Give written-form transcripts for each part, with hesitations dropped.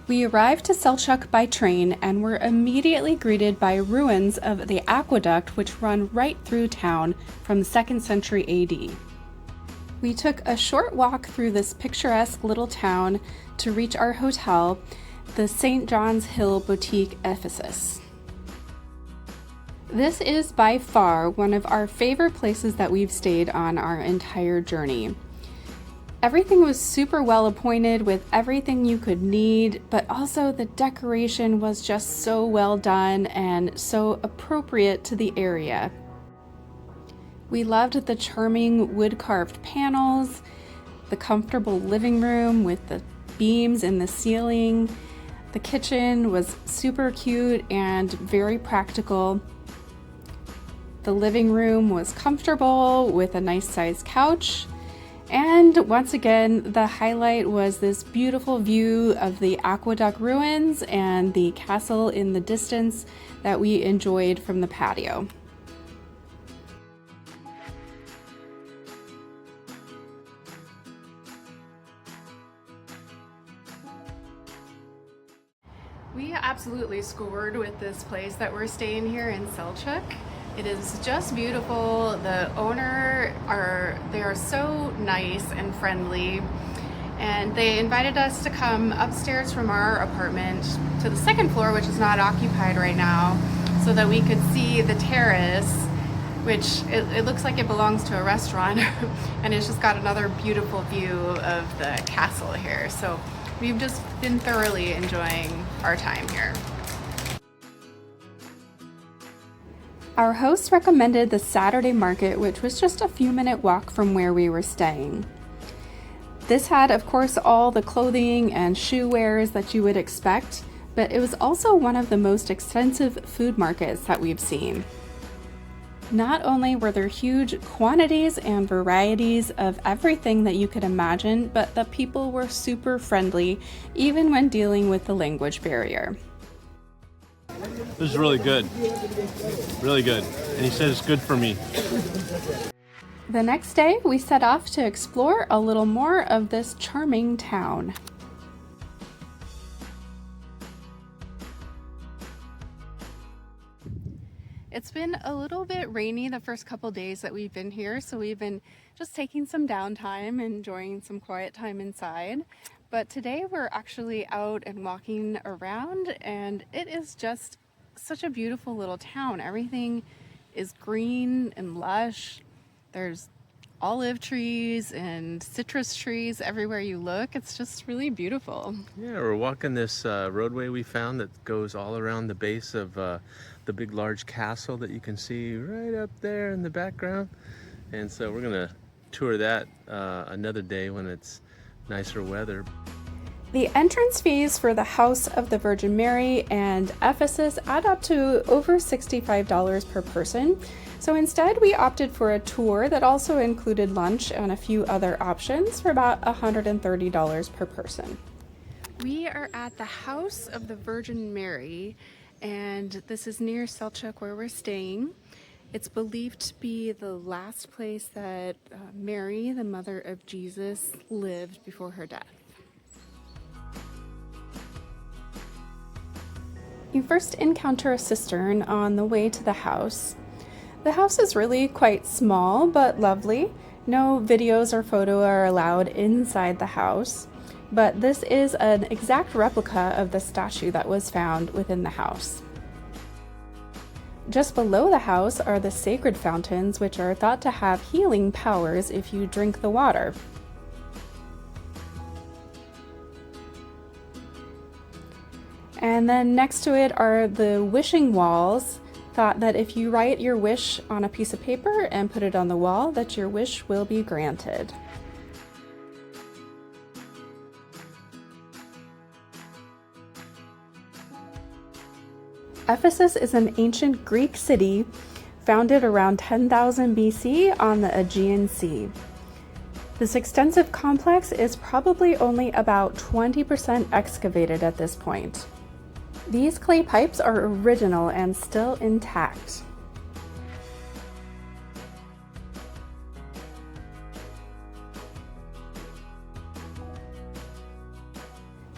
We arrived to Selcuk by train and were immediately greeted by ruins of the aqueduct which run right through town from the 2nd century AD. We took a short walk through this picturesque little town to reach our hotel, the St. John's Hill Boutique, Ephesus. This is by far one of our favorite places that we've stayed on our entire journey. Everything was super well appointed with everything you could need, but also the decoration was just so well done and so appropriate to the area. We loved the charming wood-carved panels, the comfortable living room with the beams in the ceiling. The kitchen was super cute and very practical. The living room was comfortable with a nice sized couch. And once again, the highlight was this beautiful view of the aqueduct ruins and the castle in the distance that we enjoyed from the patio. We absolutely scored with this place that we're staying here in Selcuk. It is just beautiful. The owner they are so nice and friendly, and they invited us to come upstairs from our apartment to the 2nd floor, which is not occupied right now, so that we could see the terrace, which it looks like it belongs to a restaurant and it's just got another beautiful view of the castle here. So we've just been thoroughly enjoying our time here. Our host recommended the Saturday market, which was just a few-minute walk from where we were staying. This had, of course, all the clothing and shoe wares that you would expect, but it was also one of the most extensive food markets that we've seen. Not only were there huge quantities and varieties of everything that you could imagine, but the people were super friendly, even when dealing with the language barrier. This is really good. Really good. And he said it's good for me. The next day, we set off to explore a little more of this charming town. It's been a little bit rainy the first couple days that we've been here, so we've been just taking some downtime, enjoying some quiet time inside. But today we're actually out and walking around, and it is just such a beautiful little town. Everything is green and lush. There's olive trees and citrus trees everywhere you look. It's just really beautiful. Yeah, we're walking this roadway we found that goes all around the base of the big large castle that you can see right up there in the background. And so we're gonna tour that another day when it's nicer weather. The entrance fees for the House of the Virgin Mary and Ephesus add up to over $65 per person. So instead, we opted for a tour that also included lunch and a few other options for about $130 per person. We are at the House of the Virgin Mary, and this is near Selcuk where we're staying. It's believed to be the last place that Mary, the mother of Jesus, lived before her death. You first encounter a cistern on the way to the house. The house is really quite small but lovely. No videos or photo are allowed inside the house, but this is an exact replica of the statue that was found within the house. Just below the house are the sacred fountains, which are thought to have healing powers if you drink the water. And then next to it are the wishing walls, thought that if you write your wish on a piece of paper and put it on the wall, that your wish will be granted. Ephesus is an ancient Greek city founded around 10,000 BC on the Aegean Sea. This extensive complex is probably only about 20% excavated at this point. These clay pipes are original and still intact.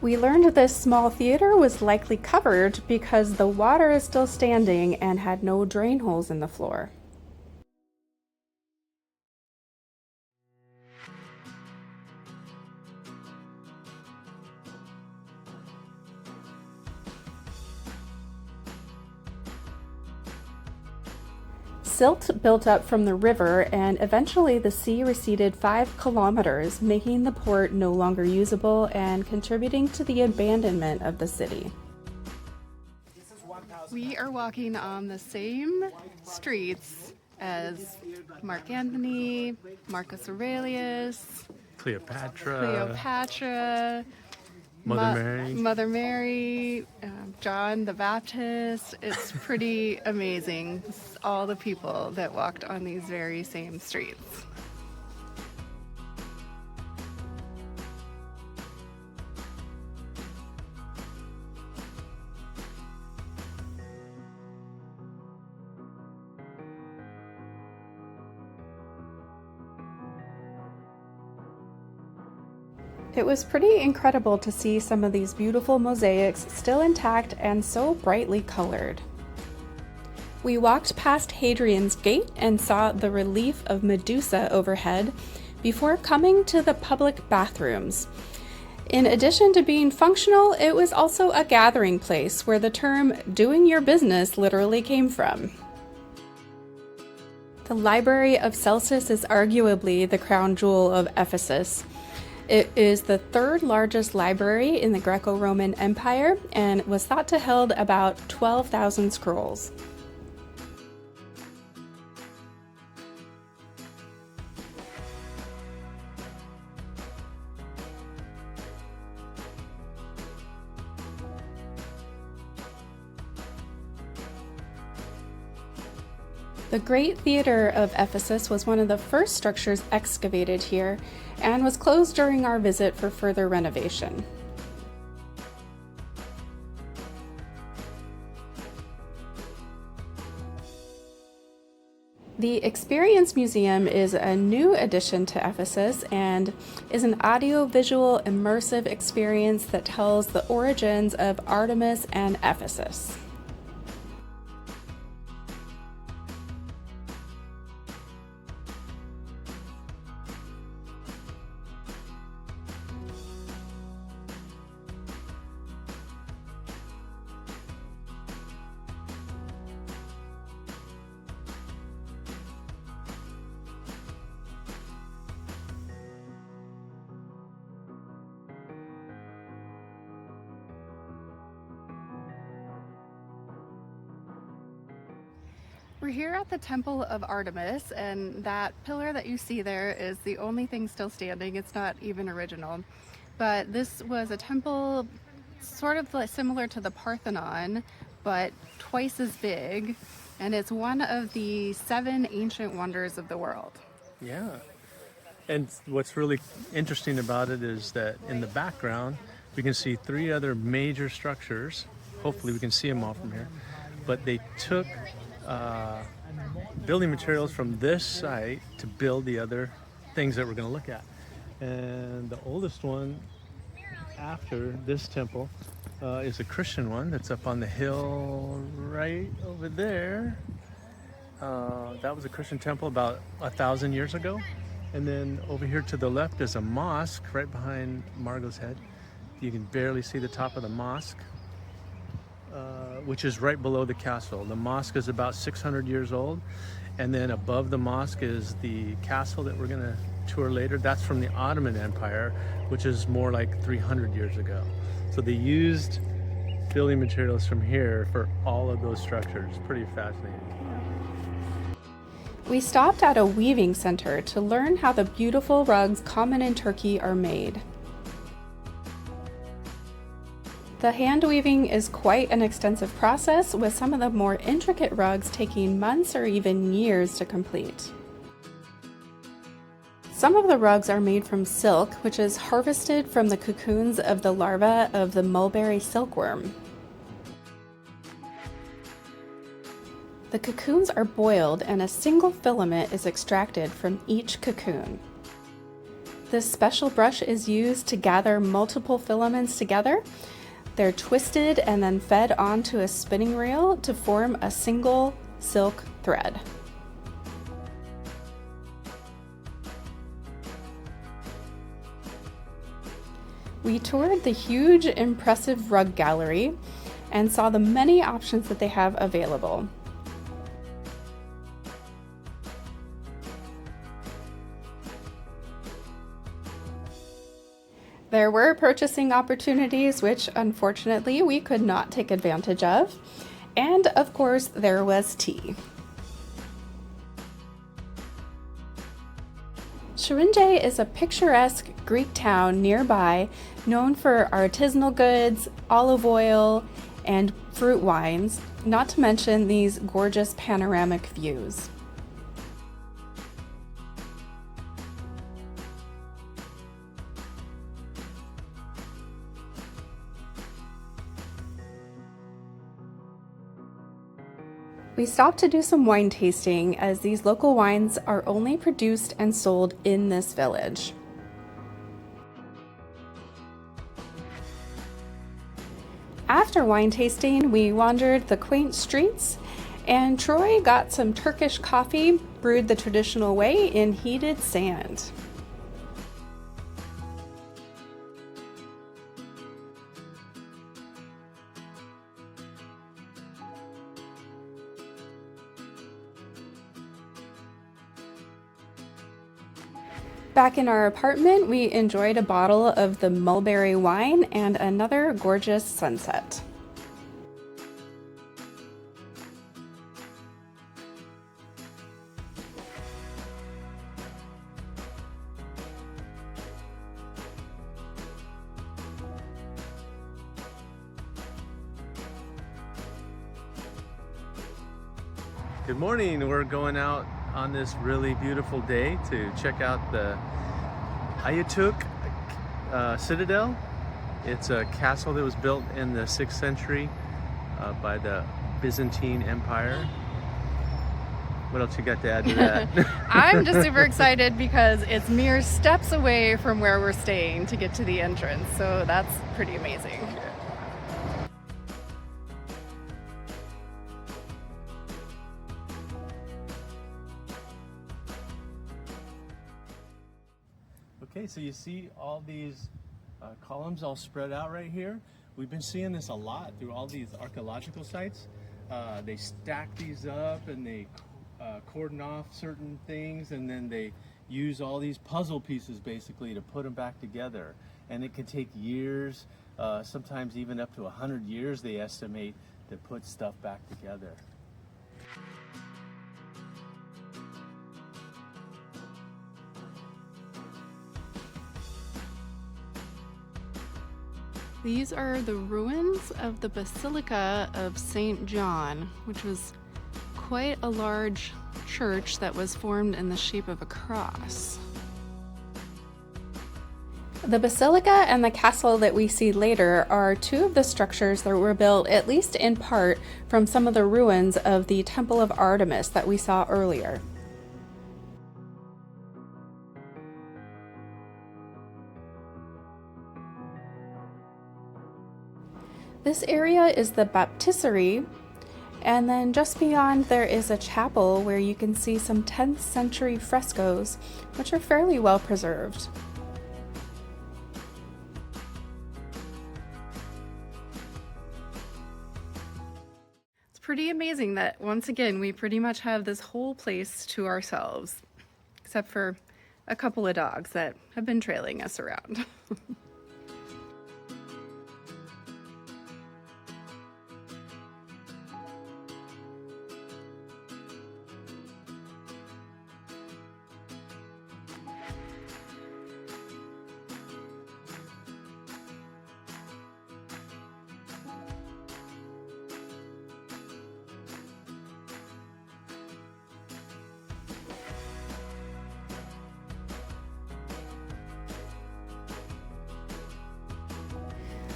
We learned this small theater was likely covered because the water is still standing and had no drain holes in the floor. Silt built up from the river, and eventually the sea receded 5 kilometers, making the port no longer usable and contributing to the abandonment of the city. We are walking on the same streets as Mark Antony, Marcus Aurelius, Cleopatra, Mother Mary, John the Baptist. It's pretty amazing, all the people that walked on these very same streets. It was pretty incredible to see some of these beautiful mosaics still intact and so brightly colored. We walked past Hadrian's Gate and saw the relief of Medusa overhead before coming to the public bathrooms. In addition to being functional, it was also a gathering place where the term "doing your business" literally came from. The Library of Celsus is arguably the crown jewel of Ephesus. It is the third largest library in the Greco-Roman Empire and was thought to hold about 12,000 scrolls. The Great Theater of Ephesus was one of the first structures excavated here and was closed during our visit for further renovation. The Experience Museum is a new addition to Ephesus and is an audio-visual immersive experience that tells the origins of Artemis and Ephesus. We're here at the Temple of Artemis, and that pillar that you see there is the only thing still standing. It's not even original. But this was a temple sort of similar to the Parthenon, but twice as big, and it's one of the 7 ancient wonders of the world. Yeah. And what's really interesting about it is that in the background, we can see 3 other major structures. Hopefully we can see them all from here. But they took building materials from this site to build the other things that we're going to look at. And the oldest one after this temple is a Christian one that's up on the hill right over there. That was a Christian temple about 1,000 years ago. And then over here to the left is a mosque right behind Margo's head. You can barely see the top of the mosque, which is right below the castle. The mosque is about 600 years old. And then above the mosque is the castle that we're gonna tour later. That's from the Ottoman Empire, which is more like 300 years ago. So they used building materials from here for all of those structures. Pretty fascinating. We stopped at a weaving center to learn how the beautiful rugs common in Turkey are made. The hand weaving is quite an extensive process, with some of the more intricate rugs taking months or even years to complete. Some of the rugs are made from silk, which is harvested from the cocoons of the larva of the mulberry silkworm. The cocoons are boiled and a single filament is extracted from each cocoon. This special brush is used to gather multiple filaments together. They're twisted and then fed onto a spinning reel to form a single silk thread. We toured the huge, impressive rug gallery and saw the many options that they have available. There were purchasing opportunities which unfortunately we could not take advantage of. And of course, there was tea. Shorinje is a picturesque Greek town nearby, known for artisanal goods, olive oil, and fruit wines, not to mention these gorgeous panoramic views. We stopped to do some wine tasting as these local wines are only produced and sold in this village. After wine tasting, we wandered the quaint streets and Troy got some Turkish coffee brewed the traditional way in heated sand. Back in our apartment, we enjoyed a bottle of the mulberry wine and another gorgeous sunset. Good morning. We're going out on this really beautiful day to check out the Selcuk citadel. It's a castle that was built in the 6th century by the Byzantine Empire. What else you got to add to that? I'm just super excited because it's mere steps away from where we're staying to get to the entrance, so that's pretty amazing. Okay, so you see all these columns all spread out right here. We've been seeing this a lot through all these archaeological sites. They stack these up and they cordon off certain things, and then they use all these puzzle pieces basically to put them back together. And it can take years, sometimes even up to 100 years they estimate, to put stuff back together. These are the ruins of the Basilica of St. John, which was quite a large church that was formed in the shape of a cross. The basilica and the castle that we see later are two of the structures that were built, at least in part, from some of the ruins of the Temple of Artemis that we saw earlier. This area is the baptistery, and then just beyond there is a chapel where you can see some 10th century frescoes, which are fairly well preserved. It's pretty amazing that once again we pretty much have this whole place to ourselves, except for a couple of dogs that have been trailing us around.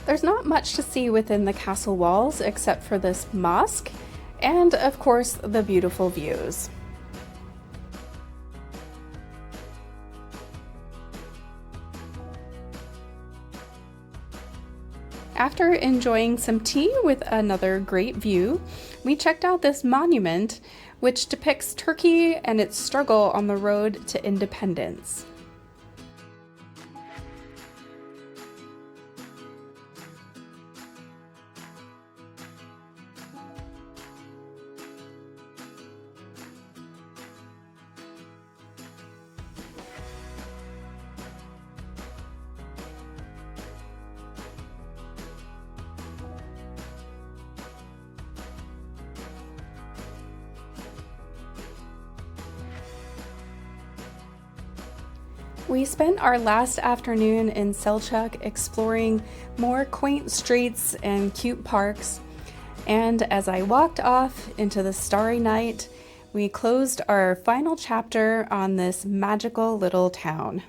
There's not much to see within the castle walls except for this mosque and, of course, the beautiful views. After enjoying some tea with another great view, we checked out this monument which depicts Turkey and its struggle on the road to independence. We spent our last afternoon in Selcuk exploring more quaint streets and cute parks, and as I walked off into the starry night, we closed our final chapter on this magical little town.